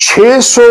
600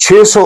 600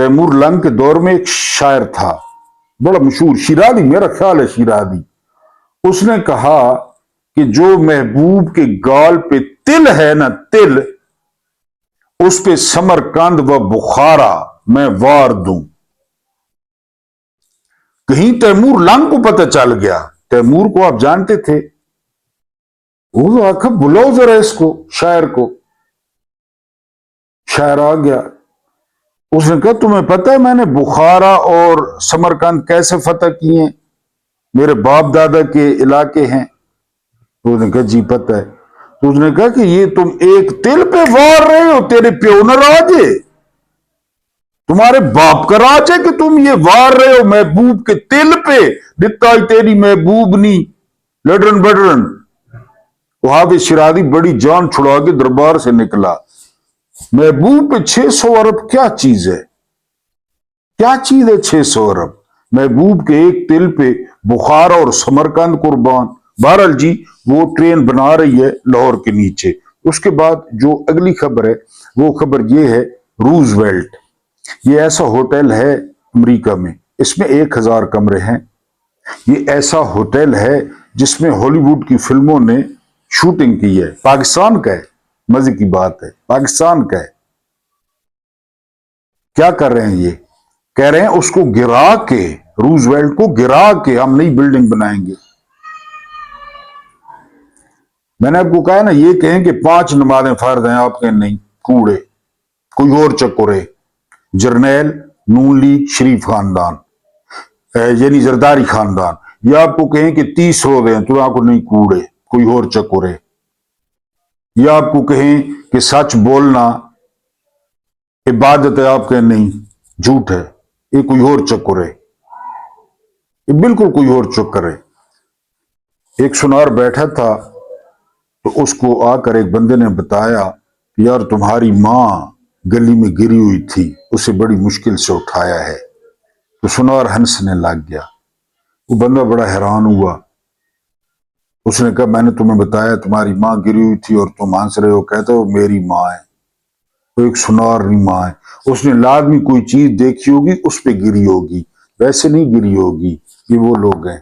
Timur لنگ کے دور میں ایک شاعر تھا بڑا مشہور، شیرازی، میرا خیال ہے شیرازی. اس نے کہا کہ جو محبوب کے گال پہ تل ہے نا تل، اس پہ سمرقند و بخارا میں وار دوں. کہیں تیمور لنگ کو پتہ چل گیا. تیمور کو آپ جانتے تھے، وہ آخا بلاؤ ذرا اس کو، شاعر کو. شاعر آ گیا. اس نے کہا تمہیں پتہ ہے میں نے بخارا اور سمرقند کیسے فتح کیے ہیں؟ میرے باپ دادا کے علاقے ہیں. تو اس نے کہا جی پتہ ہے. تو اس نے کہا کہ یہ تم ایک تل پہ وار رہے ہو، تیرے پیو نہ راج ہے، تمہارے باپ کا راج ہے کہ تم یہ وار رہے ہو محبوب کے تل پہ. دتا ہی تیری محبوب نہیں لڈرن بڈرن. حافظ شیرازی بڑی جان چھڑا کے دربار سے نکلا. محبوب پہ 600 ارب کیا چیز ہے؟ کیا چیز ہے 600 ارب؟ محبوب کے ایک تل پہ بخارا اور سمرقند قربان. بہرحال جی وہ ٹرین بنا رہی ہے لاہور کے نیچے. اس کے بعد جو اگلی خبر ہے وہ خبر یہ ہے، روزویلٹ. یہ ایسا ہوٹل ہے امریکہ میں، اس میں 1000 کمرے ہیں. یہ ایسا ہوٹل ہے جس میں ہالی ووڈ کی فلموں نے شوٹنگ کی ہے. پاکستان کا ہے، مزے کی بات ہے، پاکستان کا ہے. کیا کر رہے ہیں یہ؟ کہہ رہے ہیں اس کو گرا کے، روزویلٹ کو گرا کے ہم نئی بلڈنگ بنائیں گے. میں نے آپ کو کہا نا، یہ کہیں کہ 5 نمازیں فرض ہیں، آپ کہیں نہیں، کوڑے کوئی اور چکورے. جرنیل، نون لیگ، شریف خاندان، یعنی زرداری خاندان. یہ آپ کو کہیں کہ 30 روزے ہیں تو آپ کو نہیں، کوڑے کوئی اور چکورے. یا آپ کو کہیں کہ سچ بولنا عبادت ہے، آپ کہیں نہیں، جھوٹ ہے، یہ کوئی اور چکر ہے، یہ بالکل کوئی اور چکر ہے. ایک سنار بیٹھا تھا تو اس کو آ کر ایک بندے نے بتایا کہ یار تمہاری ماں گلی میں گری ہوئی تھی، اسے بڑی مشکل سے اٹھایا ہے. تو سنار ہنسنے لگ گیا. وہ بندہ بڑا حیران ہوا. اس نے کہا میں نے تمہیں بتایا تمہاری ماں گری ہوئی تھی اور تم ہنس رہے ہو، کہتے ہو میری ماں ہے. تو ایک سنار نہیں ماں ہے، اس نے لازمی کوئی چیز دیکھی ہوگی اس پہ گری ہوگی، ویسے نہیں گری ہوگی. یہ وہ لوگ ہیں،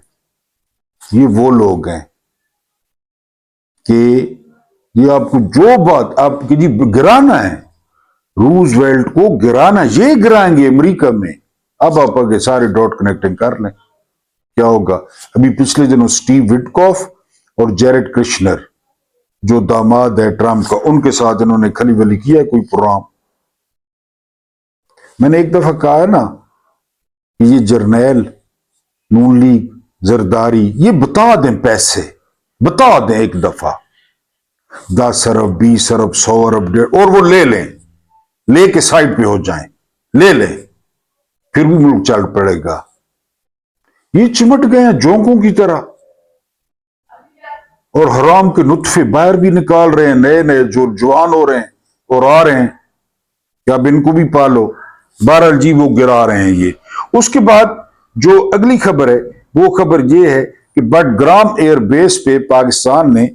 یہ وہ لوگ ہیں کہ یہ آپ کو جو بات آپ کی جی گرانا ہے، روزویلٹ کو گرانا، یہ گرائیں گے امریکہ میں. اب آپ آگے سارے ڈاٹ کنیکٹنگ کر لیں کیا ہوگا. ابھی پچھلے دنوں سٹیو وٹکوف اور جیریڈ کرشنر جو داماد ہے ٹرمپ کا، ان کے ساتھ انہوں نے کھلی ولی کیا کوئی پروگرام. میں نے ایک دفعہ کہا ہے نا کہ یہ جرنیل، نون لیگ، زرداری، یہ بتا دیں پیسے، بتا دیں ایک دفعہ 10 ارب 20 ارب 100 ارب اور وہ لے لیں، لے کے سائڈ پہ ہو جائیں، لے لیں، پھر بھی ملک چل پڑے گا. یہ چمٹ گئے ہیں جونکوں کی طرح اور حرام کے نطفے باہر بھی نکال رہے ہیں، نئے نئے جو جوان ہو رہے ہیں اور آ رہے ہیں کہ اب ان کو بھی پالو. بہرحال جی وہ گرا رہے ہیں یہ. اس کے بعد جو اگلی خبر ہے وہ خبر یہ ہے کہ بٹگرام ایئر بیس پہ پاکستان نے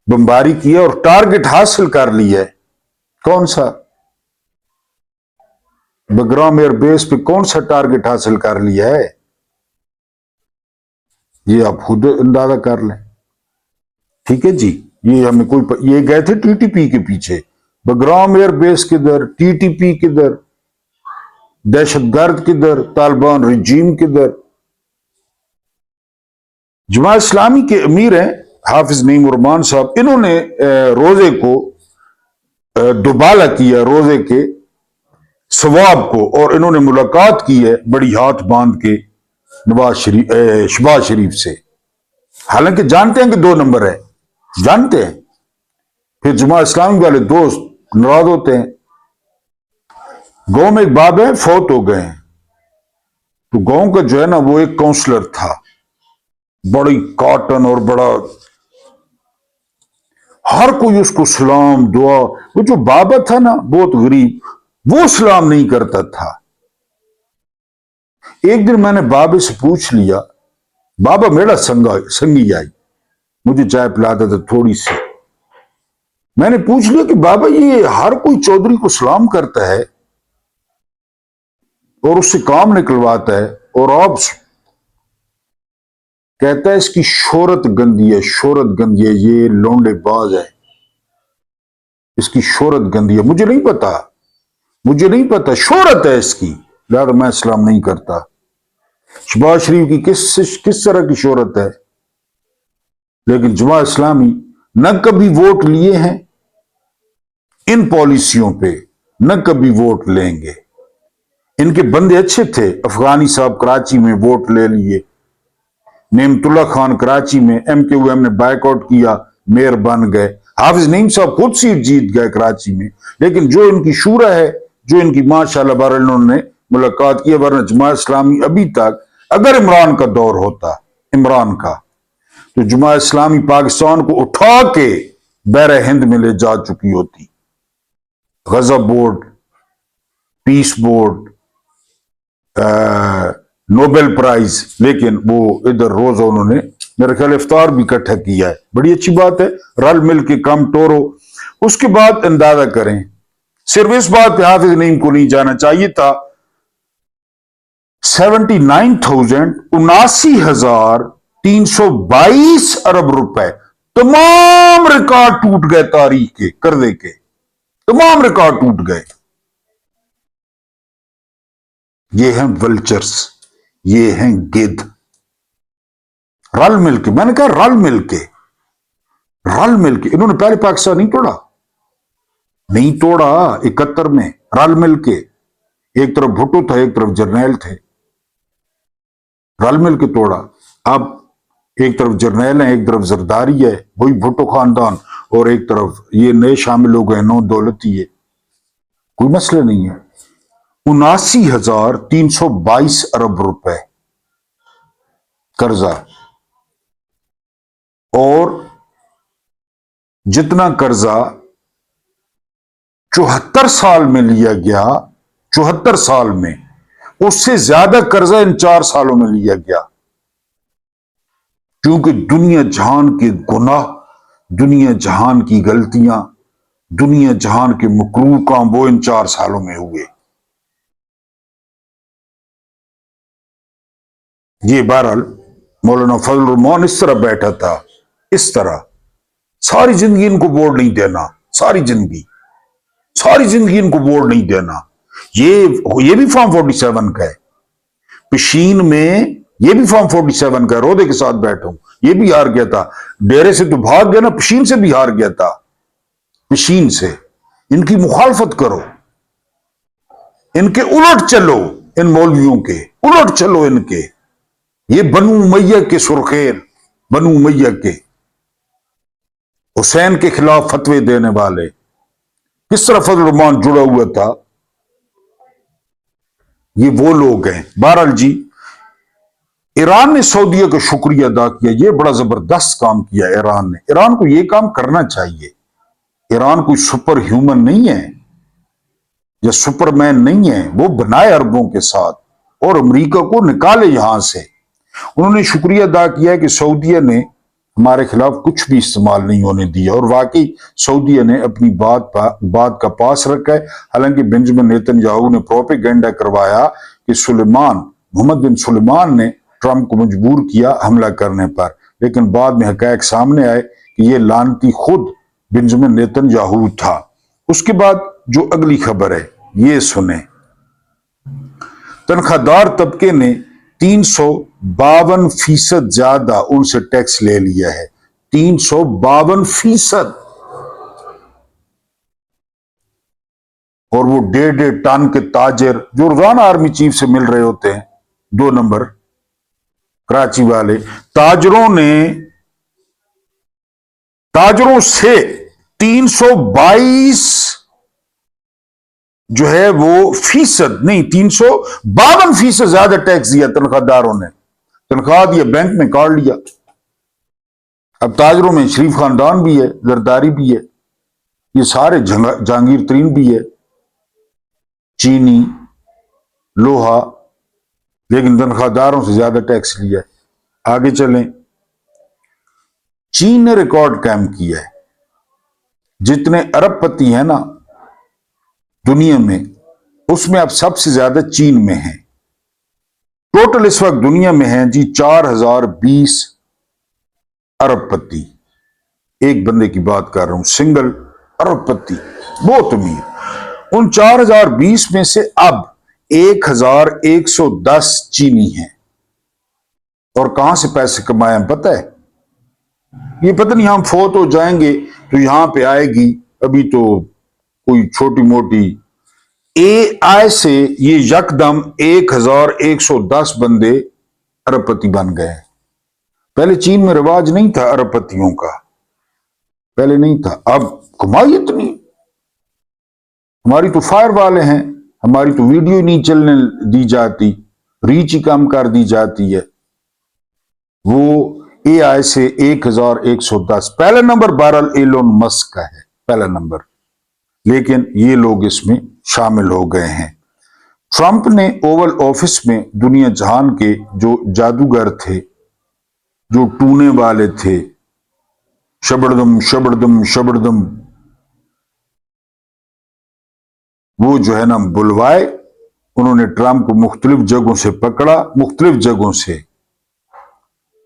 بمباری کیا اور ٹارگٹ حاصل کر لیا ہے. کون سا؟ بٹگرام ایئر بیس پہ کون سا ٹارگٹ حاصل کر لیا ہے؟ یہ آپ خود اندازہ کر لیں. ٹھیک ہے جی، یہ ہمیں یہ گئے تھے ٹی ٹی پی کے پیچھے. بٹگرام ایئر بیس کدھر، ٹی ٹی پی کدھر، دہشت گرد کدھر، طالبان رجیم کدھر. جماعت اسلامی کے امیر ہیں حافظ نعیم الرحمان صاحب، انہوں نے روزے کو دوبالا کیا، روزے کے ثواب کو، اور انہوں نے ملاقات کی ہے بڑی ہاتھ باندھ کے شہباز شریف سے. حالانکہ جانتے ہیں کہ 2 نمبر ہے، جانتے ہیں، پھر جماعت اسلامی والے دوست ناراض ہوتے ہیں. گاؤں میں ایک باب ہے، فوت ہو گئے ہیں، تو گاؤں کا جو ہے نا وہ ایک کونسلر تھا، بڑی کاٹن اور بڑا، ہر کوئی اس کو سلام دعا. وہ جو بابا تھا نا بہت غریب، وہ سلام نہیں کرتا تھا. ایک دن میں نے بابے سے پوچھ لیا، بابا میرا سنگی آئی، مجھے چائے پلاتا تھا تھوڑی سی. میں نے پوچھ لیا کہ بابا یہ ہر کوئی چودھری کو سلام کرتا ہے، اور اس سے کام نکلواتا ہے، اور آپ کہتا ہے اس کی شہرت گندی ہے، شہرت گندی ہے، یہ لونڈے باز ہے، اس کی شہرت گندی ہے. مجھے نہیں پتا، مجھے نہیں پتا، شہرت ہے اس کی، لہذا میں اسلام نہیں کرتا. شہباز شریف کی کس طرح کی شہرت ہے، لیکن جماعت اسلامی نہ کبھی ووٹ لیے ہیں ان پالیسیوں پہ، نہ کبھی ووٹ لیں گے. ان کے بندے اچھے تھے، افغانی صاحب کراچی میں ووٹ لے لیے، نعمت اللہ خان کراچی میں ایم کیو ایم نے بائیک آؤٹ کیا، میئر بن گئے. حافظ نعیم صاحب خود سیٹ جیت گئے کراچی میں. لیکن جو ان کی شورا ہے، جو ان کی ماشاءاللہ بہرحال انہوں نے ملاقات کی، ورنہ جماعت اسلامی ابھی تک، اگر عمران کا دور ہوتا، عمران کا، تو جماعت اسلامی پاکستان کو اٹھا کے بحر ہند میں لے جا چکی ہوتی. غضب بورڈ، پیس بورڈ، نوبل پرائز، لیکن وہ ادھر روز انہوں نے میرے خیال افطار بھی اکٹھا کیا ہے. بڑی اچھی بات ہے، رل مل کے کم ٹورو. اس کے بعد اندازہ کریں، صرف اس بات پہ حافظ نعیم کو نہیں جانا چاہیے تھا. 79,79,322 ارب روپے، تمام ریکارڈ ٹوٹ گئے تاریخ کے قرضے کے، تمام ریکارڈ ٹوٹ گئے. یہ ہیں ولچرس، یہ ہیں گدھ. رل مل کے، میں نے کہا رل مل کے، رل مل کے انہوں نے پہلے پاکستان نہیں توڑا، نہیں توڑا. 71 میں رل مل کے، ایک طرف بھٹو تھا، ایک طرف جرنیل تھے، رل مل کے توڑا. اب ایک طرف جرنیل ہیں، ایک طرف زرداری ہے، وہی بھٹو خاندان، اور ایک طرف یہ نئے شامل ہو گئے، نو دولتی ہے. کوئی مسئلہ نہیں ہے. 79,322 ارب روپے قرضہ، اور جتنا قرضہ 74 سال میں لیا گیا، 74 سال میں، اس سے زیادہ قرضہ ان 4 سالوں میں لیا گیا. کیونکہ دنیا جہان کے گناہ، دنیا جہان کی غلطیاں، دنیا جہان کے مکروہ کام وہ ان 4 سالوں میں ہوئے. یہ بہرحال مولانا فضل الرحمان اس طرح بیٹھا تھا، اس طرح ساری زندگی ان کو ووٹ نہیں دینا، ساری زندگی، ساری زندگی ان کو ووٹ نہیں دینا. یہ بھی فارم 47 کا ہے، پشین میں یہ بھی فارم 47 کا ہے. رودے کے ساتھ بیٹھا ہوں، یہ بھی ہار گیا تھا. ڈیرے سے تو بھاگ گیا نا، پشین سے بھی ہار گیا تھا. پشین سے ان کی مخالفت کرو، ان کے الٹ چلو، ان مولویوں کے الٹ چلو. ان کے یہ بنو امیہ کے سرخیل، بنو امیہ کے حسین کے خلاف فتوے دینے والے. کس طرح فضل الرحمان جڑا ہوا تھا، یہ وہ لوگ ہیں. بہرحال جی، ایران نے سعودیہ کا شکریہ ادا کیا، یہ بڑا زبردست کام کیا ایران نے. ایران کو یہ کام کرنا چاہیے. ایران کوئی سپر ہیومن نہیں ہے یا سپر مین نہیں ہے، وہ بنائے عربوں کے ساتھ اور امریکہ کو نکالے یہاں سے. انہوں نے شکریہ ادا کیا کہ سعودیہ نے ہمارے خلاف کچھ بھی استعمال نہیں ہونے دیا، اور واقعی سعودیہ نے اپنی بات کا پاس رکھا ہے. حالانکہ بنجمن نیتن یاہو نے پروپیگنڈا کروایا کہ محمد بن سلیمان نے ٹرمپ کو مجبور کیا حملہ کرنے پر، لیکن بعد میں حقائق سامنے آئے کہ یہ لعنتی خود بنجمن نیتن یاہو تھا. اس کے بعد جو اگلی خبر ہے یہ سنیں. تنخواہ دار طبقے نے 352% زیادہ ان سے ٹیکس لے لیا ہے. 352%. اور وہ 1.5 ٹن کے تاجر جو روزانہ آرمی چیف سے مل رہے ہوتے ہیں، 2 نمبر کراچی والے تاجروں سے 322 جو ہے وہ فیصد نہیں، 352% زیادہ ٹیکس دیا تنخواہ داروں نے. تنخواہ دیا، بینک میں کاٹ لیا. اب تاجروں میں شریف خاندان بھی ہے، زرداری بھی ہے، یہ سارے جہانگیر ترین بھی ہے، چینی، لوہا، لیکن تنخواہ داروں سے زیادہ ٹیکس لیا ہے. آگے چلیں. چین نے ریکارڈ قائم کیا ہے. جتنے ارب پتی ہیں نا دنیا میں، اس میں اب سب سے زیادہ چین میں ہیں. ٹوٹل اس وقت دنیا میں ہیں جی 4020 ارب پتی. ایک بندے کی بات کر رہا ہوں، سنگل ارب پتی، بہت امیر. ان 4020 میں سے اب 1110 چینی ہیں. اور کہاں سے پیسے کمائے ہیں پتہ ہے؟ یہ پتہ نہیں، ہم فوت ہو جائیں گے تو یہاں پہ آئے گی. ابھی تو کوئی چھوٹی موٹی اے آئی سے یہ یکدم 1110 بندے ارب پتی بن گئے. پہلے چین میں رواج نہیں تھا ارب پتیوں کا، پہلے نہیں تھا. اب کمائی اتنی. ہماری تو فائر والے ہیں، ہماری تو ویڈیو نہیں چلنے دی جاتی، ریچ ہی کم کر دی جاتی ہے. وہ اے آئی سے 1110. پہلا نمبر بہرحال ایلون مسک کا ہے، پہلا نمبر، لیکن یہ لوگ اس میں شامل ہو گئے ہیں. ٹرمپ نے اوول آفس میں دنیا جہان کے جو جادوگر تھے، جو ٹونے والے تھے، شبردم شبردم شبردم، وہ جو ہے نا بلوائے. انہوں نے ٹرمپ کو مختلف جگہوں سے پکڑا، مختلف جگہوں سے،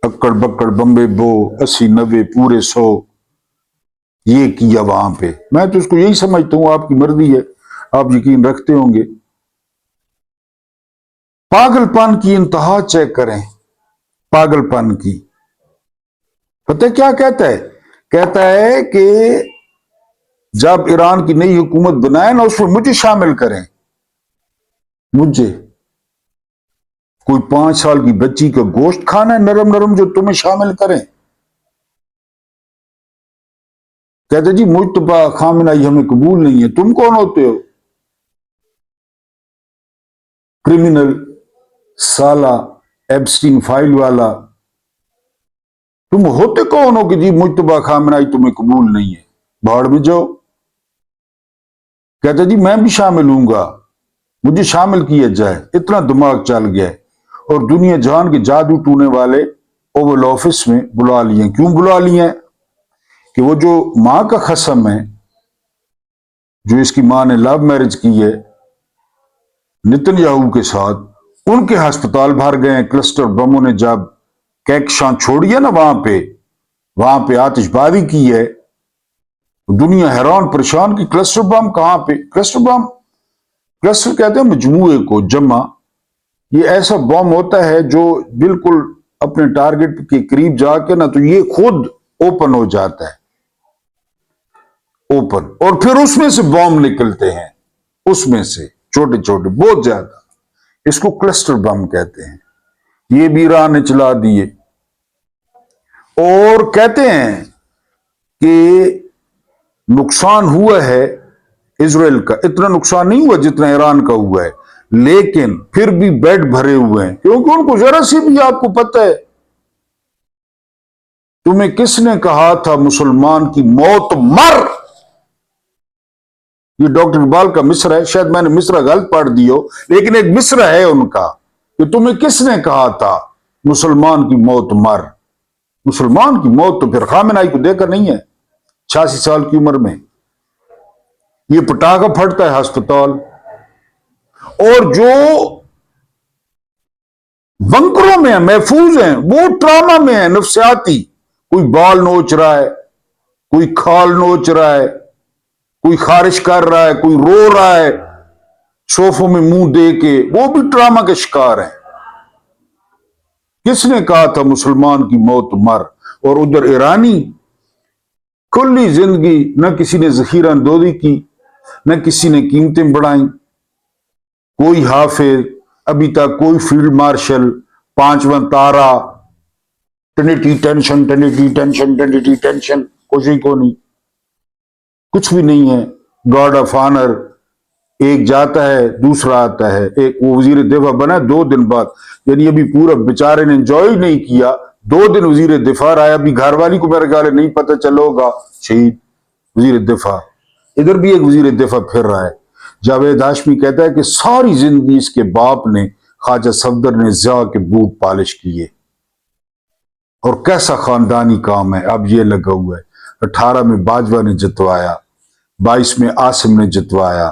اکڑ بکڑ بمبے بو 80 90 پورے 100 یہ کیا وہاں پہ. میں تو اس کو یہی سمجھتا ہوں، آپ کی مرضی ہے، آپ یقین رکھتے ہوں گے. پاگل پن کی انتہا چیک کریں، پاگل پن کی. پتہ کیا کہتا ہے؟ کہتا ہے کہ جب ایران کی نئی حکومت بنائے نا، اس میں مجھے شامل کریں. مجھے کوئی 5 سال کی بچی کا گوشت کھانا ہے نرم نرم جو تمہیں شامل کریں؟ کہتے جی مجتبی خامنہئی ہمیں قبول نہیں ہے. تم کون ہوتے ہو؟ کرمنل، سالہ، ایبسٹین فائل والا. تم ہوتے کون ہو کہ جی مجتبی خامنہئی تمہیں قبول نہیں ہے؟ بھاڑ میں جاؤ. کہتے جی میں بھی شامل ہوں گا، مجھے شامل کیا جائے. اتنا دماغ چل گیا ہے. اور دنیا جہان کے جادو ٹونے والے اوول آفس میں بلا لیے. کیوں بلا لیے؟ کہ وہ جو ماں کا قسم ہے، جو اس کی ماں نے لو میرج کی ہے نتن یاہو کے ساتھ، ان کے ہسپتال بھر گئے ہیں. کلسٹر بموں نے جب کیکشاں چھوڑی ہے نا وہاں پہ آتش بازی کی ہے، دنیا حیران پریشان کی کلسٹر بم کہاں پہ. کلسٹر کہتے ہیں مجموعے کو، جمع. یہ ایسا بم ہوتا ہے جو بالکل اپنے ٹارگٹ کے قریب جا کے نا تو یہ خود اوپن ہو جاتا ہے، اوپن، اور پھر اس میں سے بم نکلتے ہیں، اس میں سے چھوٹے چھوٹے بہت زیادہ. اس کو کلسٹر بم کہتے ہیں. یہ بھی ایران نے چلا دیے. اور کہتے ہیں کہ نقصان ہوا ہے اسرائیل کا، اتنا نقصان نہیں ہوا جتنا ایران کا ہوا ہے، لیکن پھر بھی بیڈ بھرے ہوئے ہیں. کیونکہ ان کو ذرا سی بھی، آپ کو پتہ ہے، تمہیں کس نے کہا تھا مسلمان کی موت مر؟ یہ ڈاکٹر اقبال کا مصرع ہے، شاید میں نے مصرع غلط پڑھ دی ہو، لیکن ایک مصرع ہے ان کا کہ تمہیں کس نے کہا تھا مسلمان کی موت مر؟ مسلمان کی موت تو پھر خامنہئی کو دے کر نہیں ہے. 86 سال کی عمر میں یہ پٹاخہ پھٹتا ہے ہسپتال. اور جو بنکروں میں ہیں، محفوظ ہیں، وہ ٹراما میں ہیں، نفسیاتی. کوئی بال نوچ رہا ہے، کوئی کھال نوچ رہا ہے، کوئی خارش کر رہا ہے، کوئی رو رہا ہے صوفوں میں منہ دے کے، وہ بھی ٹراما کے شکار ہیں. کس نے کہا تھا مسلمان کی موت مر؟ اور ادھر ایرانی کلی زندگی نہ کسی نے ذخیرہ اندوزی کی، نہ کسی نے قیمتیں بڑھائیں. کوئی حافظ ابھی تک، کوئی فیلڈ مارشل، 5واں تارا، trinity tension trinity tension trinity tension, کچھ کو نہیں، کچھ بھی نہیں ہے. گارڈ آف آنر، ایک جاتا ہے دوسرا آتا ہے. ایک وہ وزیر دفاع بنا 2 دن بعد، یعنی ابھی پورا بیچارے نے انجوائے نہیں کیا. 2 دن وزیر دفاع آیا. ابھی گھر والی کو میرے خیال نہیں پتہ چلو ہوگا، شہید وزیر دفاع. ادھر بھی ایک وزیر دفاع پھر رہا ہے. جاوید ہاشمی کہتا ہے کہ ساری زندگی اس کے باپ نے، خواجہ صفدر نے، ضیاء کے بوٹ پالش کیے. اور کیسا خاندانی کام ہے. اب یہ لگا ہوا ہے. 18 میں باجوہ نے جتوایا، 22 میں عاصم نے جتوایا.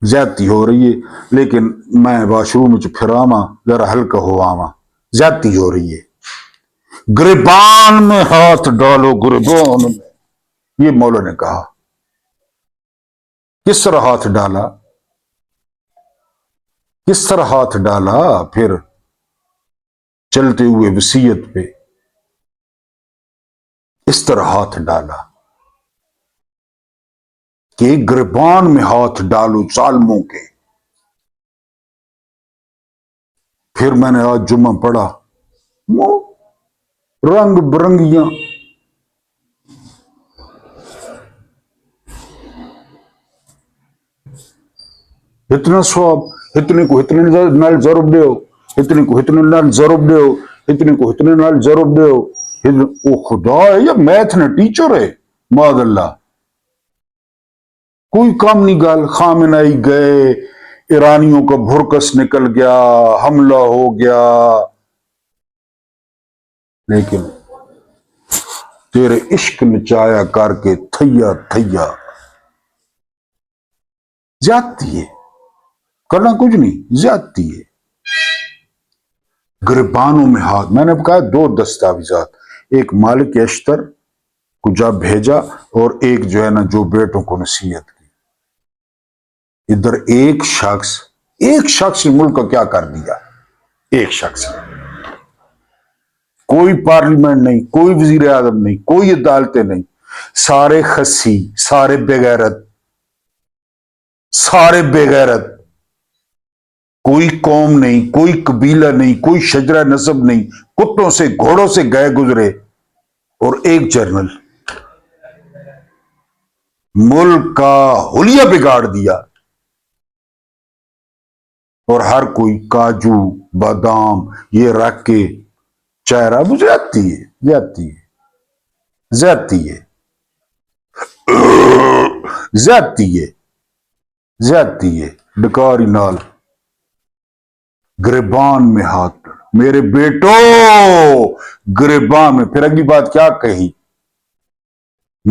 زیادتی ہو رہی ہے، لیکن میں واش روم چ پھراواں ذرا ہلکا ہواواں، زیادتی ہو رہی ہے۔ گریبان میں ہاتھ ڈالو، گریبان میں، یہ مولا نے کہا۔ کس طرح ہاتھ ڈالا؟ کس طرح ہاتھ ڈالا؟ پھر چلتے ہوئے وصیت پہ اس طرح ہاتھ ڈالا کہ گریبان میں ہاتھ ڈالو ظالموں کے۔ پھر میں نے آج جمعہ پڑھا، وہ رنگ برنگیاں اتنا سواب، اتنے کو اتنے نال ضرب دیو، اتنے کو اتنے نال ضرب دیو، اتنے کو اتنے نال ضرب دیو۔ او خدا ہے یا میتھ نے ٹیچر ہے؟ معاذ اللہ۔ کوئی کام نہیں گال، خامنائی گئے، ایرانیوں کا بھرکس نکل گیا، حملہ ہو گیا، لیکن تیرے عشق نچایا کر کے تھیا تھیا۔ زیادتی ہے، کرنا کچھ نہیں، زیادتی ہے۔ گریبانوں میں ہاتھ، میں نے کہا دو دستاویزات، ایک مالک اشتر کو جا بھیجا، اور ایک جو ہے نا جو بیٹوں کو نصیحت کی۔ ادھر ایک شخص نے ملک کا کیا کر دیا؟ ایک شخص، کوئی پارلیمنٹ نہیں، کوئی وزیر اعظم نہیں، کوئی عدالتیں نہیں، سارے خسی، سارے بغیرت، سارے بغیرت، کوئی قوم نہیں، کوئی قبیلہ نہیں، کوئی شجرہ نسب نہیں، کتوں سے گھوڑوں سے گئے گزرے، اور ایک جرنل ملک کا حلیہ بگاڑ دیا۔ اور ہر کوئی کاجو بادام یہ رکھ کے چہرہ، زیادتی ہے، زیادتی ہے، زیادتی ہے، زیادتی ہے، زیادتی ہے۔ ڈکاری نال گریبان میں ہاتھ، میرے بیٹو گریبان میں۔ پھر اگلی بات کیا کہی؟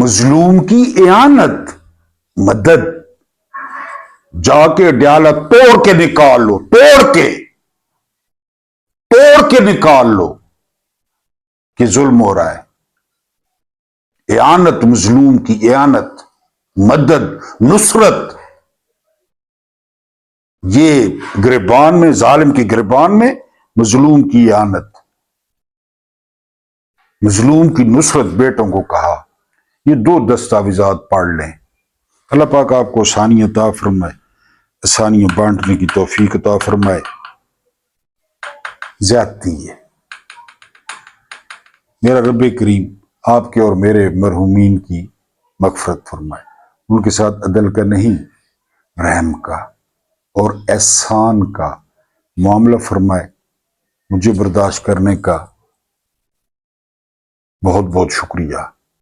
مظلوم کی اعانت، مدد، جا کے ڈیالہ توڑ کے نکال لو، توڑ کے نکال لو کہ ظلم ہو رہا ہے۔ اعانت، مظلوم کی اعانت، مدد، نصرت، یہ گریبان میں، ظالم کے گریبان میں مظلوم کی اعانت، مظلوم کی نصرت، بیٹوں کو کہا۔ یہ دو دستاویزات پڑھ لیں، اللہ پاک آپ کو آسانی عطا فرمائے، آسانیاں بانٹنے کی توفیق عطا فرمائے۔ زیادتی ہے۔ میرا رب کریم آپ کے اور میرے مرحومین کی مغفرت فرمائے، ان کے ساتھ عدل کا نہیں، رحم کا اور احسان کا معاملہ فرمائے۔ مجھے برداشت کرنے کا بہت بہت شکریہ۔